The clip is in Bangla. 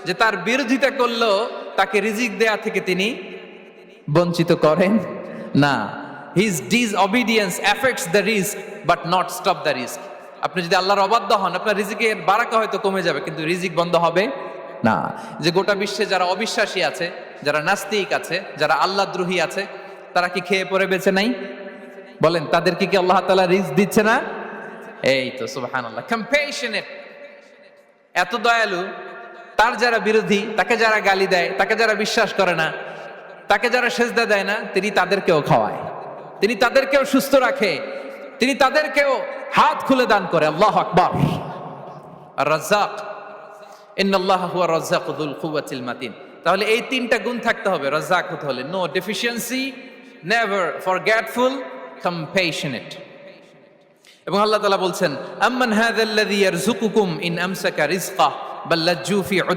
যে তার বিরোধিতা করলেও তাকে রিজিক দেয়া থেকে তিনি বঞ্চিত করেন না। His disobedience effects the risk but not stop the risk. আপনি যদি আল্লাহর অবাধ্য হন, আপনার রিজিকের বারাকা হয়তো কমে যাবে, কিন্তু রিজিক বন্ধ হবে না। যে গোটা বিশ্বে যারা অবিশ্বাসী আছে, যারা নাস্তিক আছে, যারা আল্লাহদ্রোহী আছে, তারা কি খেয়ে পরে বেঁচে নাই? বলেন, তাদেরকে কি আল্লাহ তাআলা রিস্ক দিচ্ছে না? এই তো সুবহানাল্লাহ, কম্প্যাশনেট, এত দয়ালু। তার যারা বিরোধী, তাকে যারা গালি দেয়, তাকে যারা বিশ্বাস করে না, তাকে যারা সেজদা দেয় না, তিনি তাদেরকেও খাওয়ায়, তিনি তাদেরকেও সুস্থ রাখে, তিনি তাদেরকেও হাত খুলে দান করে। আল্লাহু আকবার। আর রাজ্জাক, ইন্নাল্লাহা হুয়া রাজ্জাকু যুল কুওয়াতিল মাতিন। তাহলে এই তিনটা গুণ থাকতে হবে রাজ্জাক হতে হলে: no deficiency, never forgetful, compassionate. এবং আল্লাহ তাআলা বলছেন, আম্মান হাযাল্লাযী ইয়ারযুকুকুম ইন আমসাকা রিজকাহ বাল লাজ্জু ফি